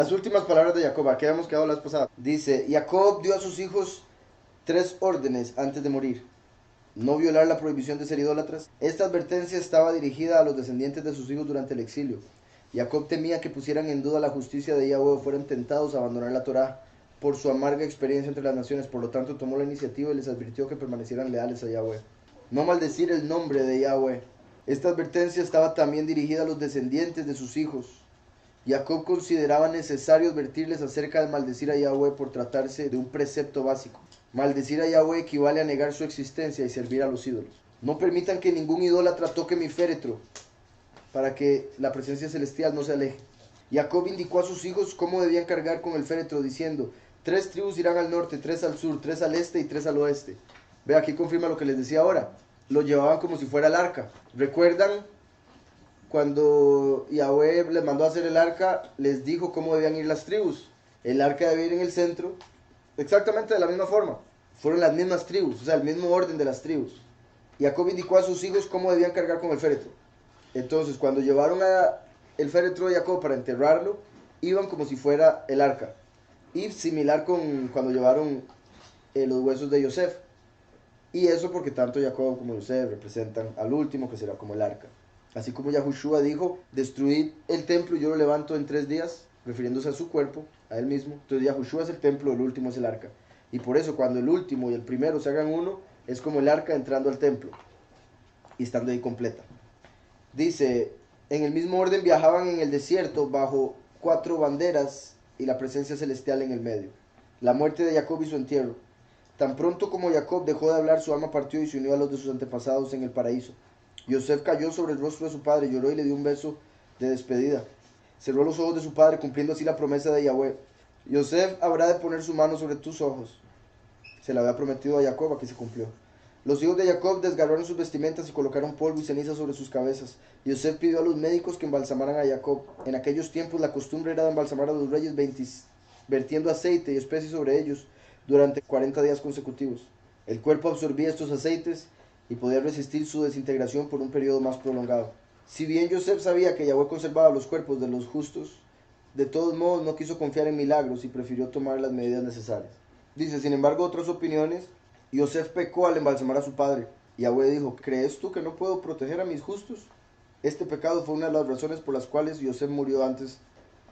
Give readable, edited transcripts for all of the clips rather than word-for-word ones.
Las últimas palabras de Jacob, aquí habíamos quedado la vez pasada. Dice, Jacob dio a sus hijos 3 órdenes antes de morir. No violar la prohibición de ser idólatras. Esta advertencia estaba dirigida a los descendientes de sus hijos durante el exilio. Jacob temía que pusieran en duda la justicia de Yahweh o fueran tentados a abandonar la Torá por su amarga experiencia entre las naciones. Por lo tanto, tomó la iniciativa y les advirtió que permanecieran leales a Yahweh. No maldecir el nombre de Yahweh. Esta advertencia estaba también dirigida a los descendientes de sus hijos. Jacob consideraba necesario advertirles acerca de maldecir a Yahweh por tratarse de un precepto básico. Maldecir a Yahweh equivale a negar su existencia y servir a los ídolos. No permitan que ningún idólatra toque mi féretro, para que la presencia celestial no se aleje. Jacob indicó a sus hijos cómo debían cargar con el féretro, diciendo, 3 tribus irán al norte, 3 al sur, 3 al este y 3 al oeste. Ve, aquí confirma lo que les decía ahora. Lo llevaban como si fuera el arca. ¿Recuerdan? Cuando Yahweh les mandó a hacer el arca, les dijo cómo debían ir las tribus. El arca debía ir en el centro, exactamente de la misma forma. Fueron las mismas tribus, o sea, el mismo orden de las tribus. Jacob indicó a sus hijos cómo debían cargar con el féretro. Entonces, cuando llevaron el féretro de Jacob para enterrarlo, iban como si fuera el arca. Y similar con cuando llevaron los huesos de Yosef. Y eso porque tanto Jacob como Yosef representan al último, que será como el arca. Así como Yahushua dijo, destruid el templo y yo lo levanto en 3 días, refiriéndose a su cuerpo, a él mismo. Entonces Yahushua es el templo, el último es el arca. Y por eso cuando el último y el primero se hagan uno, es como el arca entrando al templo y estando ahí completa. Dice, en el mismo orden viajaban en el desierto bajo 4 banderas y la presencia celestial en el medio. La muerte de Jacob y su entierro. Tan pronto como Jacob dejó de hablar, su alma partió y se unió a los de sus antepasados en el paraíso. Yosef cayó sobre el rostro de su padre, lloró y le dio un beso de despedida. Cerró los ojos de su padre, cumpliendo así la promesa de Yahweh. Yosef habrá de poner su mano sobre tus ojos. Se le había prometido a Jacob, aquí se cumplió. Los hijos de Jacob desgarraron sus vestimentas y colocaron polvo y ceniza sobre sus cabezas. Yosef pidió a los médicos que embalsamaran a Jacob. En aquellos tiempos la costumbre era de embalsamar a los reyes vertiendo aceite y especies sobre ellos durante 40 días consecutivos. El cuerpo absorbía estos aceites y podía resistir su desintegración por un periodo más prolongado. Si bien Yosef sabía que Yahweh conservaba los cuerpos de los justos, de todos modos no quiso confiar en milagros y prefirió tomar las medidas necesarias. Dice, sin embargo, otras opiniones, Yosef pecó al embalsamar a su padre. Yahweh dijo, ¿crees tú que no puedo proteger a mis justos? Este pecado fue una de las razones por las cuales Yosef murió antes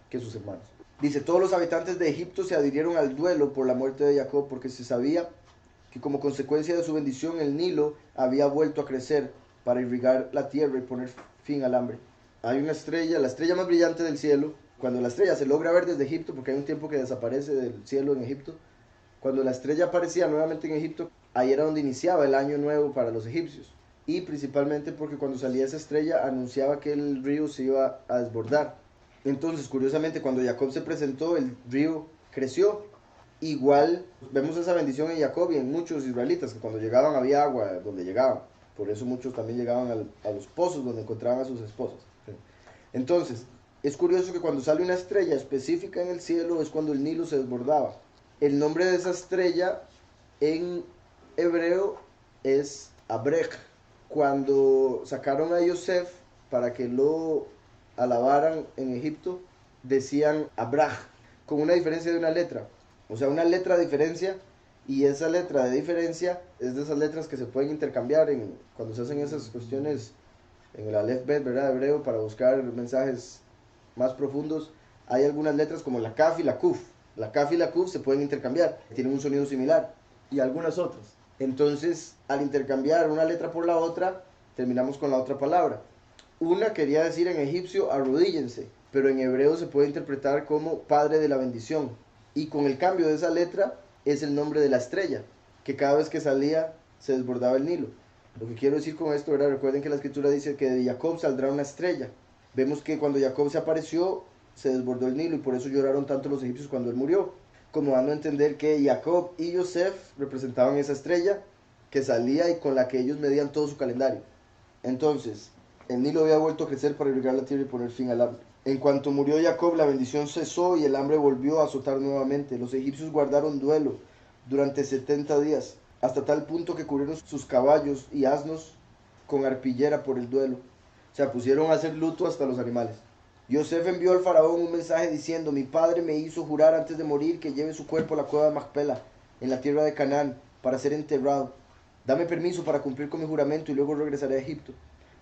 que sus hermanos. Dice, todos los habitantes de Egipto se adhirieron al duelo por la muerte de Jacob porque se sabía que como consecuencia de su bendición el Nilo había vuelto a crecer para irrigar la tierra y poner fin al hambre. Hay una estrella, la estrella más brillante del cielo. Cuando la estrella se logra ver desde Egipto, porque hay un tiempo que desaparece del cielo en Egipto, cuando la estrella aparecía nuevamente en Egipto, ahí era donde iniciaba el año nuevo para los egipcios. Y principalmente porque cuando salía esa estrella anunciaba que el río se iba a desbordar. Entonces, curiosamente, cuando Jacob se presentó, el río creció. Igual vemos esa bendición en Jacob y en muchos israelitas, que cuando llegaban había agua donde llegaban. Por eso muchos también llegaban a los pozos donde encontraban a sus esposas. Entonces, es curioso que cuando sale una estrella específica en el cielo es cuando el Nilo se desbordaba. El nombre de esa estrella en hebreo es Abrech. Cuando sacaron a Yosef para que lo alabaran en Egipto, decían Abraj, con una diferencia de una letra. O sea, una letra de diferencia, y esa letra de diferencia es de esas letras que se pueden intercambiar cuando se hacen esas cuestiones en el Aleph Bet, ¿verdad? Hebreo, para buscar mensajes más profundos. Hay algunas letras como la Kaf y la Kuf. La Kaf y la Kuf se pueden intercambiar, tienen un sonido similar, y algunas otras. Entonces, al intercambiar una letra por la otra, terminamos con la otra palabra. Una quería decir en egipcio arrodíllense, pero en hebreo se puede interpretar como Padre de la bendición. Y con el cambio de esa letra es el nombre de la estrella, que cada vez que salía se desbordaba el Nilo. Lo que quiero decir con esto, ¿verdad? Recuerden que la escritura dice que de Jacob saldrá una estrella. Vemos que cuando Jacob se apareció, se desbordó el Nilo y por eso lloraron tanto los egipcios cuando él murió. Como dando a entender que Jacob y Yosef representaban esa estrella que salía y con la que ellos medían todo su calendario. Entonces, el Nilo había vuelto a crecer para irrigar la tierra y poner fin al hambre. En cuanto murió Jacob, la bendición cesó y el hambre volvió a azotar nuevamente. Los egipcios guardaron duelo durante 70 días, hasta tal punto que cubrieron sus caballos y asnos con arpillera por el duelo. O sea, pusieron a hacer luto hasta los animales. Yosef envió al faraón un mensaje diciendo: mi padre me hizo jurar antes de morir que lleve su cuerpo a la cueva de Macpela, en la tierra de Canaán, para ser enterrado. Dame permiso para cumplir con mi juramento y luego regresaré a Egipto.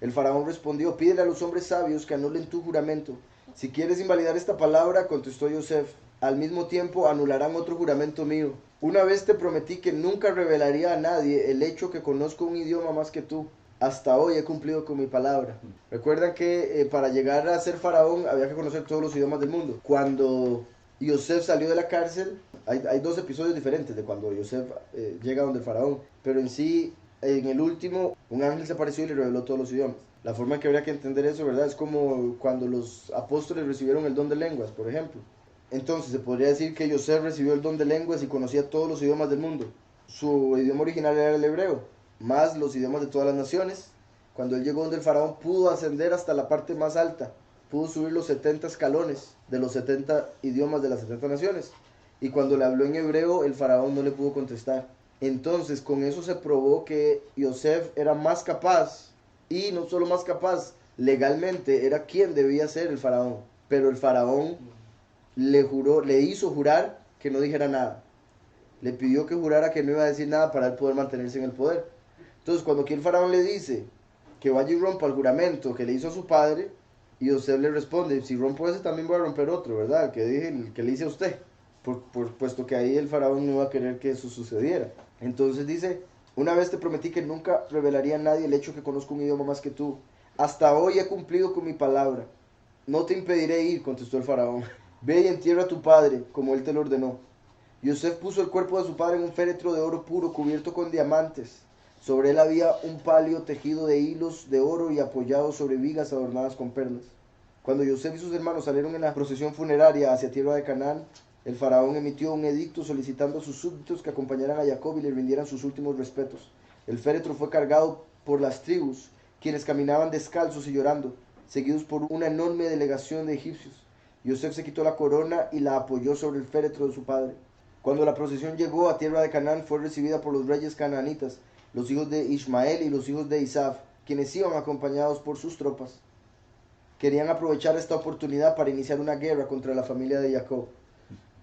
El faraón respondió: pídele a los hombres sabios que anulen tu juramento. Si quieres invalidar esta palabra, contestó Yosef, al mismo tiempo anularán otro juramento mío. Una vez te prometí que nunca revelaría a nadie el hecho que conozco un idioma más que tú. Hasta hoy he cumplido con mi palabra. Recuerdan que para llegar a ser faraón había que conocer todos los idiomas del mundo. Cuando Yosef salió de la cárcel, hay dos episodios diferentes de cuando Yosef llega donde el faraón, pero en sí, en el último, un ángel se apareció y le reveló todos los idiomas. La forma en que habría que entender eso, ¿verdad? Es como cuando los apóstoles recibieron el don de lenguas, por ejemplo. Entonces se podría decir que Yosef recibió el don de lenguas y conocía todos los idiomas del mundo. Su idioma original era el hebreo, más los idiomas de todas las naciones. Cuando él llegó donde el faraón, pudo ascender hasta la parte más alta, pudo subir los 70 escalones de los 70 idiomas de las 70 naciones. Y cuando le habló en hebreo, el faraón no le pudo contestar. Entonces, con eso se probó que Yosef era más capaz, y no solo más capaz, legalmente era quien debía ser el faraón. Pero el faraón le hizo jurar que no dijera nada. Le pidió que jurara que no iba a decir nada para él poder mantenerse en el poder. Entonces, cuando aquí el faraón le dice que vaya y rompa el juramento que le hizo a su padre, y Yosef le responde: si rompo ese también voy a romper otro, ¿verdad? El que le hice a usted. Puesto que ahí el faraón no iba a querer que eso sucediera. Entonces dice: una vez te prometí que nunca revelaría a nadie el hecho que conozco un idioma más que tú. Hasta hoy he cumplido con mi palabra. No te impediré ir, contestó el faraón. Ve y entierra a tu padre, como él te lo ordenó. Yosef puso el cuerpo de su padre en un féretro de oro puro cubierto con diamantes. Sobre él había un palio tejido de hilos de oro y apoyado sobre vigas adornadas con perlas. Cuando Yosef y sus hermanos salieron en la procesión funeraria hacia tierra de Canaán, el faraón emitió un edicto solicitando a sus súbditos que acompañaran a Jacob y le rindieran sus últimos respetos. El féretro fue cargado por las tribus, quienes caminaban descalzos y llorando, seguidos por una enorme delegación de egipcios. Yosef se quitó la corona y la apoyó sobre el féretro de su padre. Cuando la procesión llegó a tierra de Canaán, fue recibida por los reyes canaanitas, los hijos de Ismael y los hijos de Isaf, quienes iban acompañados por sus tropas. Querían aprovechar esta oportunidad para iniciar una guerra contra la familia de Jacob.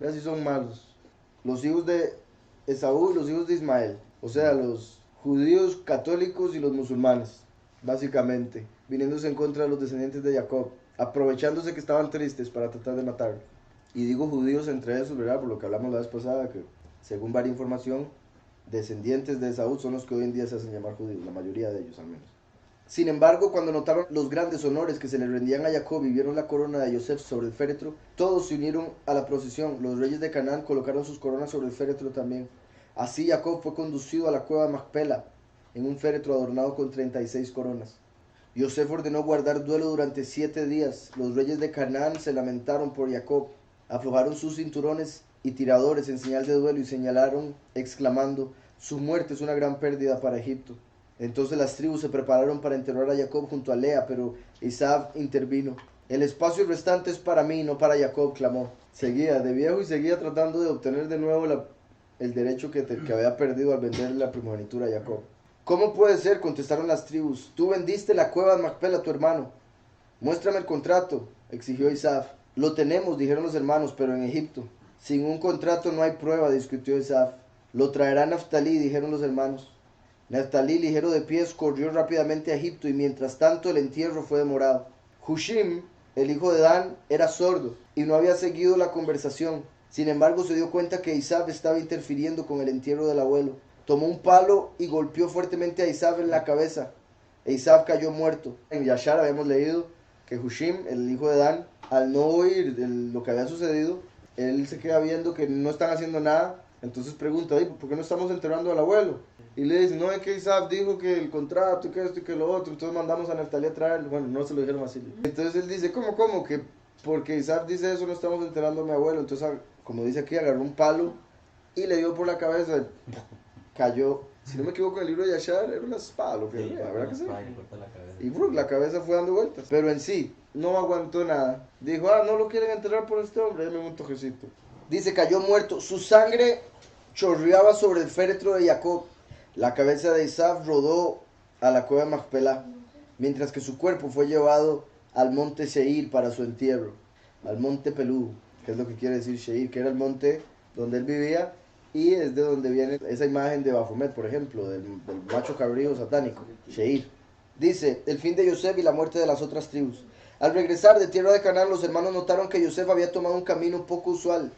Vean si son malos. Los hijos de Esaú y los hijos de Ismael, o sea, los judíos católicos y los musulmanes, básicamente, viniéndose en contra de los descendientes de Jacob, aprovechándose que estaban tristes para tratar de matarlo. Y digo judíos entre esos, ¿verdad? Por lo que hablamos la vez pasada, que según varia información, descendientes de Esaú son los que hoy en día se hacen llamar judíos, la mayoría de ellos al menos. Sin embargo, cuando notaron los grandes honores que se le rendían a Jacob y vieron la corona de Yosef sobre el féretro, todos se unieron a la procesión. Los reyes de Canaán colocaron sus coronas sobre el féretro también. Así Jacob fue conducido a la cueva de Macpela, en un féretro adornado con 36 coronas. Yosef ordenó guardar duelo durante 7 días. Los reyes de Canaán se lamentaron por Jacob, aflojaron sus cinturones y tiradores en señal de duelo y señalaron, exclamando: su muerte es una gran pérdida para Egipto. Entonces las tribus se prepararon para enterrar a Jacob junto a Lea, pero Isaac intervino. El espacio restante es para mí, no para Jacob, clamó. Seguía de viejo y seguía tratando de obtener de nuevo el derecho que había perdido al venderle la primogenitura a Jacob. ¿Cómo puede ser?, contestaron las tribus. Tú vendiste la cueva de Macpela a tu hermano. Muéstrame el contrato, exigió Isaac. Lo tenemos, dijeron los hermanos, pero en Egipto. Sin un contrato no hay prueba, discutió Isaac. Lo traerá Neftalí, dijeron los hermanos. Neftalí, ligero de pies, corrió rápidamente a Egipto y mientras tanto el entierro fue demorado. Hushim, el hijo de Dan, era sordo y no había seguido la conversación. Sin embargo, se dio cuenta que Isaac estaba interfiriendo con el entierro del abuelo. Tomó un palo y golpeó fuertemente a Isaac en la cabeza. E Isaac cayó muerto. En Yashar habíamos leído que Hushim, el hijo de Dan, al no oír lo que había sucedido, él se queda viendo que no están haciendo nada. Entonces pregunta: ¿por qué no estamos enterrando al abuelo? Y le dicen: no, es que Isaac dijo que el contrato, que esto y que lo otro, entonces mandamos a Neftalí a traerlo. Bueno, no se lo dijeron así. Entonces él dice: ¿Cómo? Que porque Isaac dice eso no estamos enterrando a mi abuelo. Entonces, como dice aquí, agarró un palo y le dio por la cabeza. Cayó, si no me equivoco, en el libro de Yashar era una espada, lo que sí, la verdad que sí. Y la cabeza fue dando vueltas. Pero en sí, no aguantó nada. Dijo: no lo quieren enterrar por este hombre, déme un tojecito. Dice: cayó muerto, su sangre chorreaba sobre el féretro de Jacob. La cabeza de Isaac rodó a la cueva de Macpela, mientras que su cuerpo fue llevado al monte Seir para su entierro, al monte Pelú, que es lo que quiere decir Seir, que era el monte donde él vivía, y es de donde viene esa imagen de Baphomet, por ejemplo, del macho cabrío satánico, Seir. Dice, el fin de Yosef y la muerte de las otras tribus. Al regresar de tierra de Canaán, los hermanos notaron que Yosef había tomado un camino poco usual.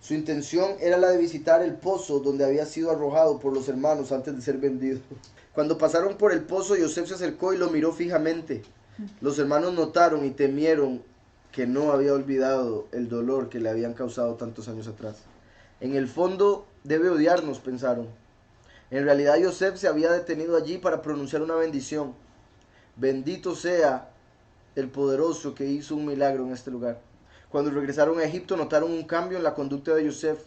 Su intención era la de visitar el pozo donde había sido arrojado por los hermanos antes de ser vendido. Cuando pasaron por el pozo, Yosef se acercó y lo miró fijamente. Los hermanos notaron y temieron que no había olvidado el dolor que le habían causado tantos años atrás. En el fondo debe odiarnos, pensaron. En realidad Yosef se había detenido allí para pronunciar una bendición. Bendito sea el poderoso que hizo un milagro en este lugar. Cuando regresaron a Egipto notaron un cambio en la conducta de Yosef.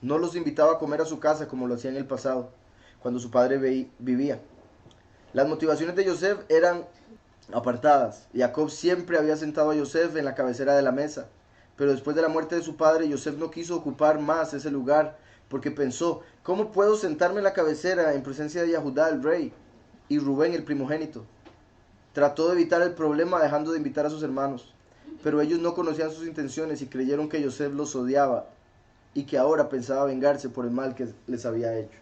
No los invitaba a comer a su casa como lo hacía en el pasado, cuando su padre vivía. Las motivaciones de Yosef eran apartadas. Jacob siempre había sentado a Yosef en la cabecera de la mesa, pero después de la muerte de su padre, Yosef no quiso ocupar más ese lugar, porque pensó, ¿cómo puedo sentarme en la cabecera en presencia de Yehudá el rey y Rubén el primogénito? Trató de evitar el problema dejando de invitar a sus hermanos, pero ellos no conocían sus intenciones y creyeron que Yosef los odiaba y que ahora pensaba vengarse por el mal que les había hecho.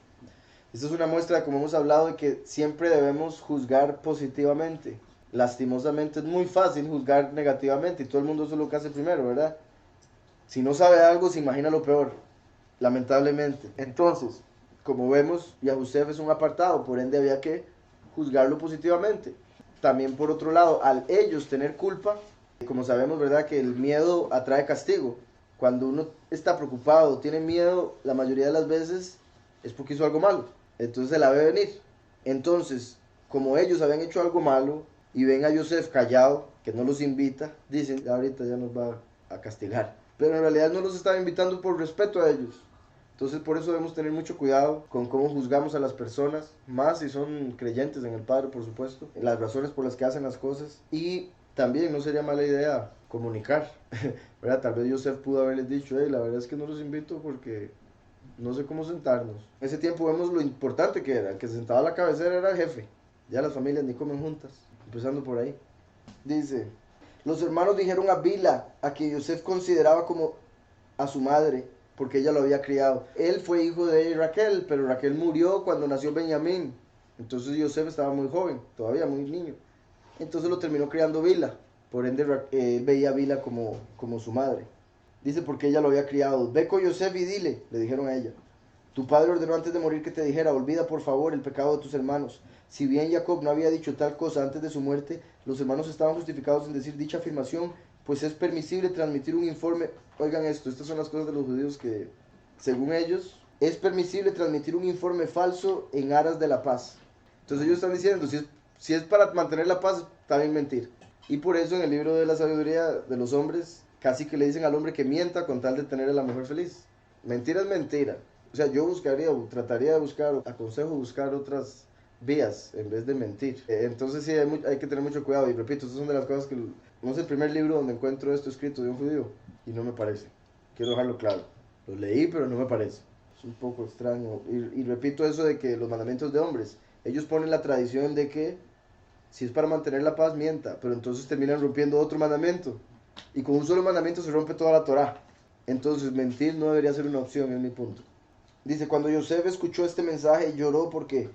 Esta es una muestra, como hemos hablado, de que siempre debemos juzgar positivamente. Lastimosamente es muy fácil juzgar negativamente y todo el mundo eso es lo que hace primero, ¿verdad? Si no sabe algo, se imagina lo peor, lamentablemente. Entonces, como vemos, Yosef es un apartado, por ende había que juzgarlo positivamente. También por otro lado, al ellos tener culpa, como sabemos, ¿verdad?, que el miedo atrae castigo. Cuando uno está preocupado, tiene miedo, la mayoría de las veces es porque hizo algo malo. Entonces se la ve venir. Entonces, como ellos habían hecho algo malo y ven a Yosef callado, que no los invita, dicen, ahorita ya nos va a castigar. Pero en realidad no los estaba invitando por respeto a ellos. Entonces por eso debemos tener mucho cuidado con cómo juzgamos a las personas, más si son creyentes en el Padre, por supuesto, en las razones por las que hacen las cosas. Y también no sería mala idea comunicar, ¿verdad? Tal vez Yosef pudo haberles dicho, la verdad es que no los invito porque no sé cómo sentarnos. En ese tiempo vemos lo importante que era, el que se sentaba a la cabecera era el jefe. Ya las familias ni comen juntas, empezando por ahí. Dice, los hermanos dijeron a Bila, a quien Yosef consideraba como a su madre, porque ella lo había criado. Él fue hijo de Raquel, pero Raquel murió cuando nació Benjamín. Entonces Yosef estaba muy joven, todavía muy niño. Entonces lo terminó criando Bila. Por ende veía a Bila como su madre. Dice porque ella lo había criado. Ve con Yosef y dile, le dijeron a ella. Tu padre ordenó antes de morir que te dijera, olvida por favor el pecado de tus hermanos. Si bien Jacob no había dicho tal cosa antes de su muerte, los hermanos estaban justificados en decir dicha afirmación, pues es permisible transmitir un informe. Oigan esto, estas son las cosas de los judíos que, según ellos, es permisible transmitir un informe falso en aras de la paz. Entonces ellos están diciendo, si es para mantener la paz, está bien mentir. Y por eso en el libro de la sabiduría de los hombres, casi que le dicen al hombre que mienta con tal de tener a la mujer feliz. Mentira es mentira. O sea, yo trataría de buscar, aconsejo buscar otras vías en vez de mentir. Entonces sí, hay que tener mucho cuidado. Y repito, estas son de las cosas que no es el primer libro donde encuentro esto escrito de un judío y no me parece. Quiero dejarlo claro. Lo leí, pero no me parece. Es un poco extraño. Y repito eso de que los mandamientos de hombres, ellos ponen la tradición de que si es para mantener la paz, mienta, pero entonces terminan rompiendo otro mandamiento. Y con un solo mandamiento se rompe toda la Torá. Entonces mentir no debería ser una opción, es mi punto. Dice, cuando Yosef escuchó este mensaje lloró porque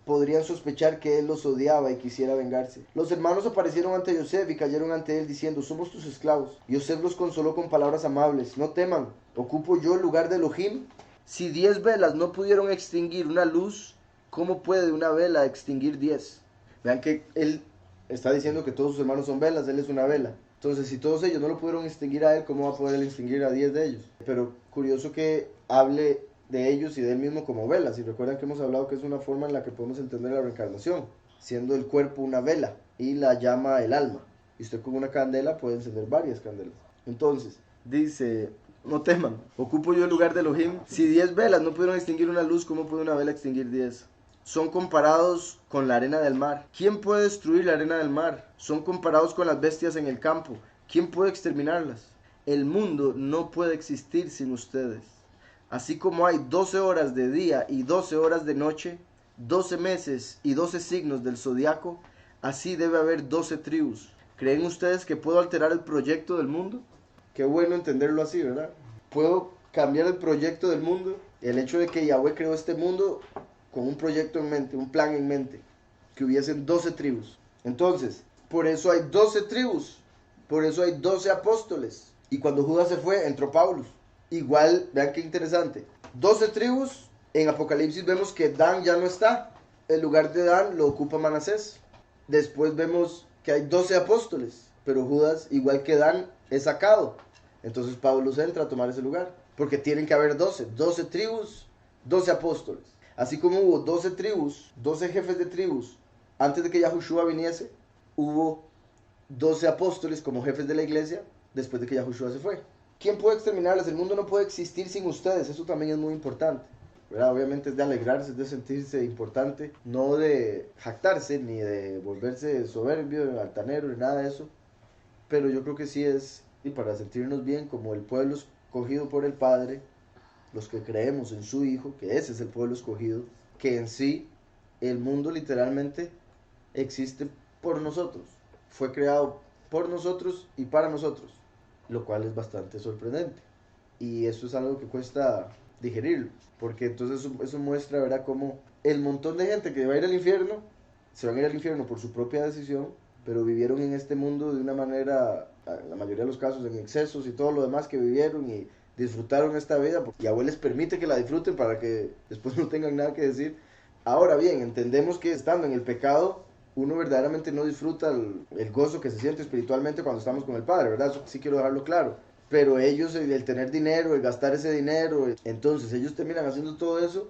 podrían sospechar que él los odiaba y quisiera vengarse. Los hermanos aparecieron ante Yosef y cayeron ante él diciendo, somos tus esclavos. Yosef los consoló con palabras amables, no teman, ¿ocupo yo el lugar de Elohim? Si 10 velas no pudieron extinguir una luz, ¿cómo puede una vela extinguir 10? Vean que él está diciendo que todos sus hermanos son velas, él es una vela. Entonces, si todos ellos no lo pudieron extinguir a él, ¿cómo va a poder extinguir a 10 de ellos? Pero curioso que hable de ellos y de él mismo como velas. Y recuerdan que hemos hablado que es una forma en la que podemos entender la reencarnación, siendo el cuerpo una vela y la llama el alma. Y usted con una candela puede encender varias candelas. Entonces, dice, no teman, ocupo yo el lugar de Elohim. Si 10 velas no pudieron extinguir una luz, ¿cómo puede una vela extinguir 10? Son comparados con la arena del mar. ¿Quién puede destruir la arena del mar? Son comparados con las bestias en el campo. ¿Quién puede exterminarlas? El mundo no puede existir sin ustedes. Así como hay 12 horas de día y 12 horas de noche, 12 meses y 12 signos del zodiaco, así debe haber 12 tribus, ¿Creen ustedes que puedo alterar el proyecto del mundo? Qué bueno entenderlo así, ¿verdad? Puedo cambiar el proyecto del mundo. El hecho de que Yahweh creó este mundo con un proyecto en mente, un plan en mente, que hubiesen 12 tribus. Entonces, por eso hay 12 tribus, por eso hay 12 apóstoles. Y cuando Judas se fue, entró Pablo. Igual, vean qué interesante. 12 tribus, en Apocalipsis vemos que Dan ya no está. El lugar de Dan lo ocupa Manasés. Después vemos que hay 12 apóstoles, pero Judas, igual que Dan, es sacado. Entonces Pablo entra a tomar ese lugar, porque tienen que haber 12 tribus, 12 apóstoles. Así como hubo 12 tribus, 12 jefes de tribus, antes de que Yahushua viniese, hubo 12 apóstoles como jefes de la iglesia, después de que Yahushua se fue. ¿Quién puede exterminarles? El mundo no puede existir sin ustedes, eso también es muy importante. ¿Verdad? Obviamente es de alegrarse, es de sentirse importante, no de jactarse, ni de volverse soberbio, altanero, ni nada de eso. Pero yo creo que sí es, y para sentirnos bien como el pueblo escogido por el Padre, los que creemos en su Hijo, que ese es el pueblo escogido, que en sí el mundo literalmente existe por nosotros, fue creado por nosotros y para nosotros, lo cual es bastante sorprendente. Y eso es algo que cuesta digerirlo, porque entonces eso muestra, ¿verdad?, cómo el montón de gente que va a ir al infierno, se van a ir al infierno por su propia decisión, pero vivieron en este mundo de una manera, en la mayoría de los casos, en excesos y todo lo demás que vivieron y disfrutaron esta vida, porque Yahweh les permite que la disfruten para que después no tengan nada que decir. Ahora bien, entendemos que estando en el pecado, uno verdaderamente no disfruta el gozo que se siente espiritualmente cuando estamos con el Padre, ¿verdad? Eso sí quiero dejarlo claro. Pero ellos, el tener dinero, el gastar ese dinero, entonces ellos terminan haciendo todo eso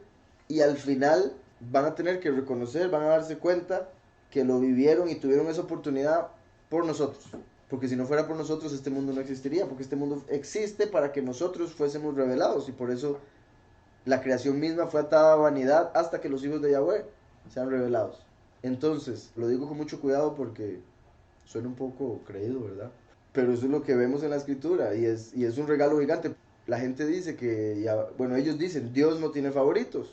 y al final van a tener que reconocer, van a darse cuenta que lo vivieron y tuvieron esa oportunidad por nosotros. Porque si no fuera por nosotros, este mundo no existiría, porque este mundo existe para que nosotros fuésemos revelados y por eso la creación misma fue atada a vanidad hasta que los hijos de Yahweh sean revelados. Entonces, lo digo con mucho cuidado porque suena un poco creído, ¿verdad? Pero eso es lo que vemos en la escritura y es un regalo gigante. La gente dice que, bueno, ellos dicen, Dios no tiene favoritos,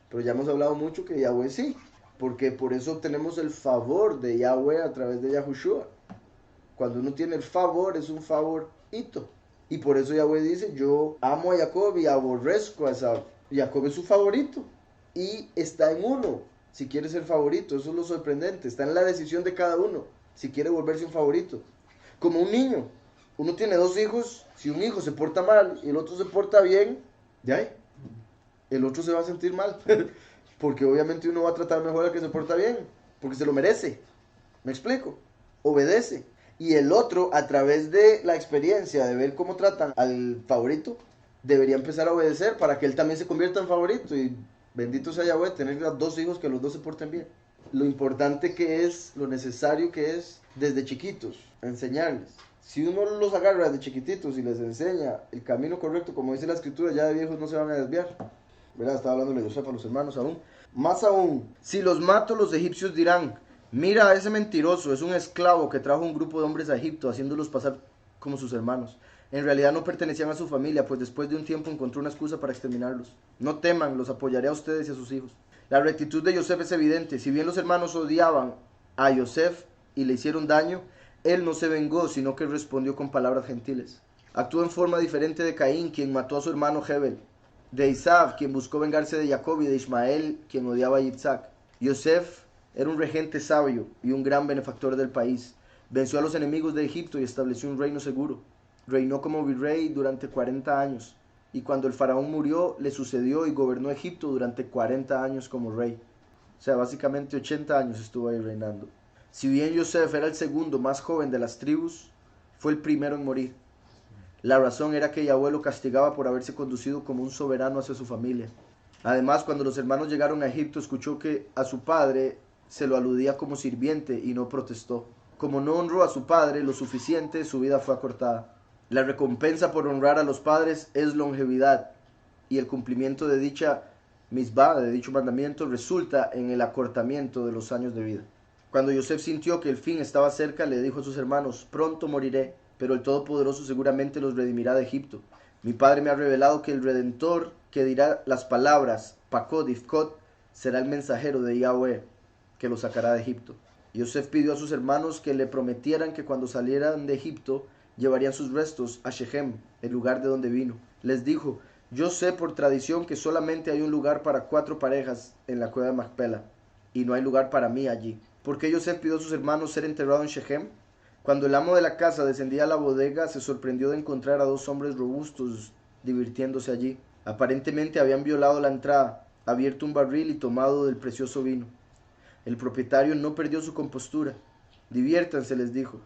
pero ya hemos hablado mucho que Yahweh sí, porque por eso obtenemos el favor de Yahweh a través de Yahushua. Cuando uno tiene el favor, es un favorito. Y por eso Yahweh dice, yo amo a Jacob y aborrezco a Esaú. Jacob es su favorito y está en uno, si quiere ser favorito. Eso es lo sorprendente, está en la decisión de cada uno, si quiere volverse un favorito. Como un niño, uno tiene dos hijos, si un hijo se porta mal y el otro se porta bien, ya el otro se va a sentir mal, porque obviamente uno va a tratar mejor al que se porta bien, porque se lo merece, ¿me explico? Obedece, y el otro, a través de la experiencia de ver cómo tratan al favorito, debería empezar a obedecer para que él también se convierta en favorito, y bendito sea Yahweh, tener dos hijos que los dos se porten bien. Lo importante que es, lo necesario que es, desde chiquitos, enseñarles. Si uno los agarra desde chiquititos y les enseña el camino correcto, como dice la escritura, ya de viejos no se van a desviar. ¿Verdad? Estaba hablando de José a los hermanos aún. Más aún, si los mato, los egipcios dirán, mira a ese mentiroso, es un esclavo que trajo un grupo de hombres a Egipto, haciéndolos pasar como sus hermanos. En realidad no pertenecían a su familia, pues después de un tiempo encontró una excusa para exterminarlos. No teman, los apoyaré a ustedes y a sus hijos. La rectitud de Yosef es evidente. Si bien los hermanos odiaban a Yosef y le hicieron daño, él no se vengó, sino que respondió con palabras gentiles. Actuó en forma diferente de Caín, quien mató a su hermano Hebel, de Isaac, quien buscó vengarse de Jacob, y de Ismael, quien odiaba a Yitzhak. Yosef era un regente sabio y un gran benefactor del país. Venció a los enemigos de Egipto y estableció un reino seguro. Reinó como virrey durante 40 años. Y cuando el faraón murió, le sucedió y gobernó Egipto durante 40 años como rey. O sea, básicamente 80 años estuvo ahí reinando. Si bien Yosef era el segundo más joven de las tribus, fue el primero en morir. La razón era que Yahweh lo castigaba por haberse conducido como un soberano hacia su familia. Además, cuando los hermanos llegaron a Egipto, escuchó que a su padre se lo aludía como sirviente y no protestó. Como no honró a su padre lo suficiente, su vida fue acortada. La recompensa por honrar a los padres es longevidad, y el cumplimiento de dicha misbah, de dicho mandamiento, resulta en el acortamiento de los años de vida. Cuando Yosef sintió que el fin estaba cerca, le dijo a sus hermanos, pronto moriré, pero el Todopoderoso seguramente los redimirá de Egipto. Mi padre me ha revelado que el Redentor, que dirá las palabras Pakod Ifkod, será el mensajero de Yahweh, que los sacará de Egipto. Yosef pidió a sus hermanos que le prometieran que cuando salieran de Egipto llevarían sus restos a Shechem, el lugar de donde vino. Les dijo: yo sé por tradición que solamente hay un lugar para 4 parejas en la cueva de Macpela, y no hay lugar para mí allí. ¿Por qué Yosef pidió a sus hermanos ser enterrado en Shechem? Cuando el amo de la casa descendía a la bodega, se sorprendió de encontrar a 2 hombres robustos divirtiéndose allí. Aparentemente habían violado la entrada, abierto un barril y tomado del precioso vino. El propietario no perdió su compostura. Diviértanse, les dijo.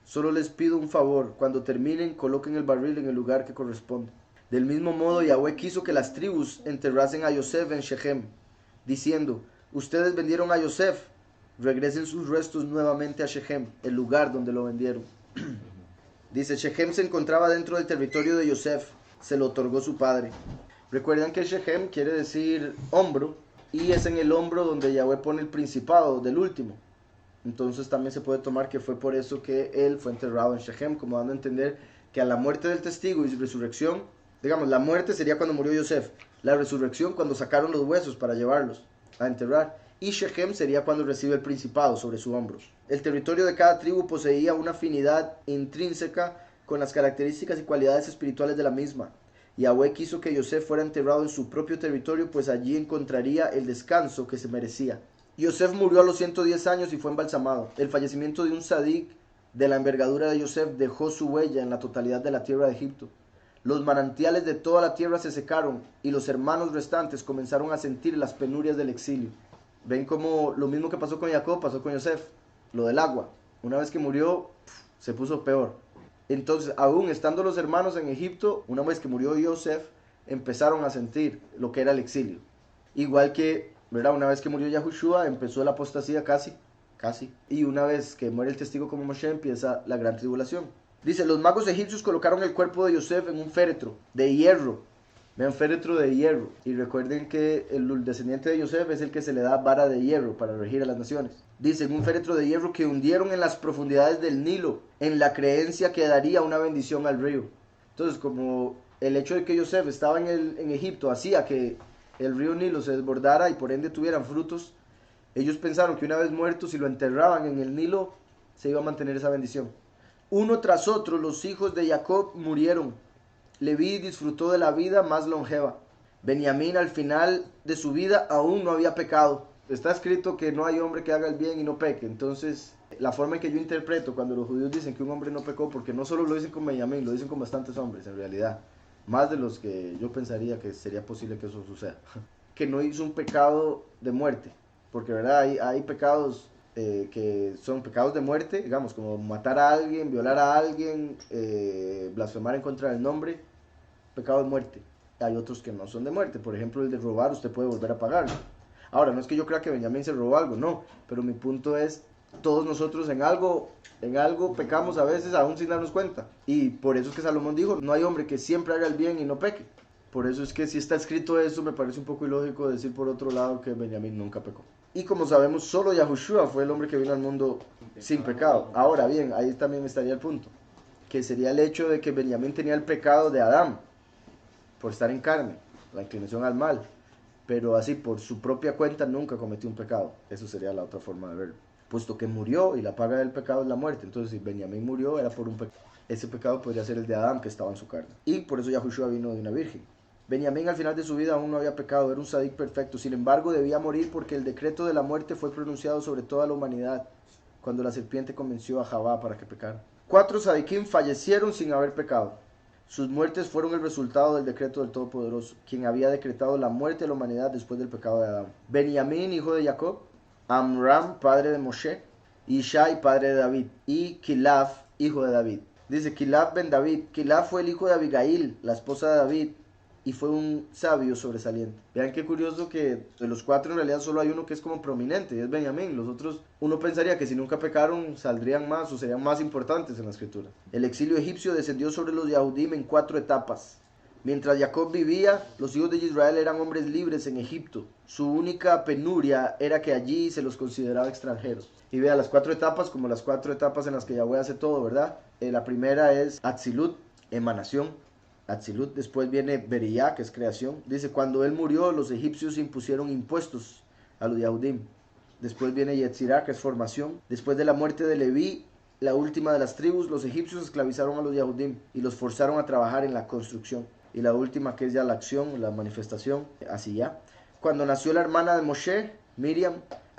Solo les pido un favor: cuando terminen, coloquen el barril en el lugar que corresponde. Del mismo modo, Yahweh quiso que las tribus enterrasen a Yosef en Shechem, diciendo: ustedes vendieron a Yosef, regresen sus restos nuevamente a Shechem, el lugar donde lo vendieron. Dice, Shechem se encontraba dentro del territorio de Yosef, se lo otorgó su padre. Recuerdan que Shechem quiere decir hombro, y es en el hombro donde Yahweh pone el principado del último. Entonces también se puede tomar que fue por eso que él fue enterrado en Shechem, como dando a entender que a la muerte del testigo y su resurrección, digamos, la muerte sería cuando murió Yosef, la resurrección cuando sacaron los huesos para llevarlos a enterrar, y Shechem sería cuando recibe el principado sobre su hombro. El territorio de cada tribu poseía una afinidad intrínseca con las características y cualidades espirituales de la misma. Yahweh quiso que Yosef fuera enterrado en su propio territorio, pues allí encontraría el descanso que se merecía. Yosef murió a los 110 años y fue embalsamado. El fallecimiento de un sadik de la envergadura de Yosef dejó su huella en la totalidad de la tierra de Egipto. Los manantiales de toda la tierra se secaron y los hermanos restantes comenzaron a sentir las penurias del exilio. Ven como lo mismo que pasó con Jacob, pasó con Yosef, lo del agua. Una vez que murió, se puso peor. Entonces, aún estando los hermanos en Egipto, una vez que murió Yosef, empezaron a sentir lo que era el exilio. Igual que, ¿verdad? Una vez que murió Yahushua, empezó la apostasía casi. Y una vez que muere el testigo como Moshe, empieza la gran tribulación. Dice, los magos egipcios colocaron el cuerpo de Yosef en un féretro de hierro. Vean, féretro de hierro. Y recuerden que el descendiente de Yosef es el que se le da vara de hierro para regir a las naciones. Dice, un féretro de hierro que hundieron en las profundidades del Nilo, en la creencia que daría una bendición al río. Entonces, como el hecho de que Yosef estaba en Egipto hacía que el río Nilo se desbordara y por ende tuvieran frutos, ellos pensaron que una vez muerto, si lo enterraban en el Nilo, se iba a mantener esa bendición. Uno tras otro, los hijos de Jacob murieron. Leví disfrutó de la vida más longeva. Benjamín al final de su vida aún no había pecado. Está escrito que no hay hombre que haga el bien y no peque. Entonces, la forma en que yo interpreto cuando los judíos dicen que un hombre no pecó, porque no solo lo dicen con Benjamín, lo dicen con bastantes hombres en realidad. Más de los que yo pensaría que sería posible que eso suceda. Que no hizo un pecado de muerte. Porque, ¿verdad? Hay pecados que son pecados de muerte, digamos, como matar a alguien, violar a alguien, blasfemar en contra del nombre, pecado de muerte. Hay otros que no son de muerte, por ejemplo el de robar, usted puede volver a pagarlo. Ahora, no es que yo crea que Benjamín se robó algo, no, pero mi punto es, todos nosotros en algo pecamos a veces aún sin darnos cuenta, y por eso es que Salomón dijo, no hay hombre que siempre haga el bien y no peque. Por eso es que si está escrito eso, me parece un poco ilógico decir por otro lado que Benjamín nunca pecó. Y como sabemos, solo Yahushua fue el hombre que vino al mundo sin pecado. Ahora bien, ahí también estaría el punto, que sería el hecho de que Benjamín tenía el pecado de Adán, por estar en carne, la inclinación al mal, pero así por su propia cuenta nunca cometió un pecado. Eso sería la otra forma de verlo, puesto que murió y la paga del pecado es la muerte. Entonces si Benjamín murió era por un pecado. Ese pecado podría ser el de Adán que estaba en su carne, y por eso Yahushua vino de una virgen. Benjamín al final de su vida aún no había pecado, era un sadik perfecto, sin embargo debía morir porque el decreto de la muerte fue pronunciado sobre toda la humanidad cuando la serpiente convenció a Javá para que pecara. 4 sadikim fallecieron sin haber pecado. Sus muertes fueron el resultado del decreto del Todopoderoso, quien había decretado la muerte de la humanidad después del pecado de Adán. Benjamín, hijo de Jacob, Amram, padre de Moshe, Ishai, padre de David, y Kilaf, hijo de David. Dice Kilaf ben David. Kilaf fue el hijo de Abigail, la esposa de David, y fue un sabio sobresaliente. Vean qué curioso que de los 4 en realidad solo hay uno que es como prominente, y es Benjamín. Los otros, uno pensaría que si nunca pecaron saldrían más o serían más importantes en la escritura. El exilio egipcio descendió sobre los Yahudim en 4 etapas. Mientras Jacob vivía, los hijos de Israel eran hombres libres en Egipto. Su única penuria era que allí se los consideraba extranjeros. Y vea las 4 etapas como las 4 etapas en las que Yahweh hace todo, ¿verdad? La primera es Atzilut, emanación. Atzilut, después viene Beriyá, que es creación. Dice, cuando él murió, los egipcios impusieron impuestos a los Yahudim. Después viene Yetzirah, que es formación. Después de la muerte de Leví, la última de las tribus, los egipcios esclavizaron a los Yahudim y los forzaron a trabajar en la construcción. Y la última, que es ya la acción, la manifestación, así ya. Cuando nació la hermana de Moshe, Miriam,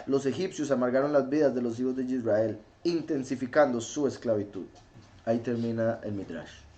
los egipcios amargaron las vidas de los hijos de Israel, intensificando su esclavitud. Ahí termina el Midrash.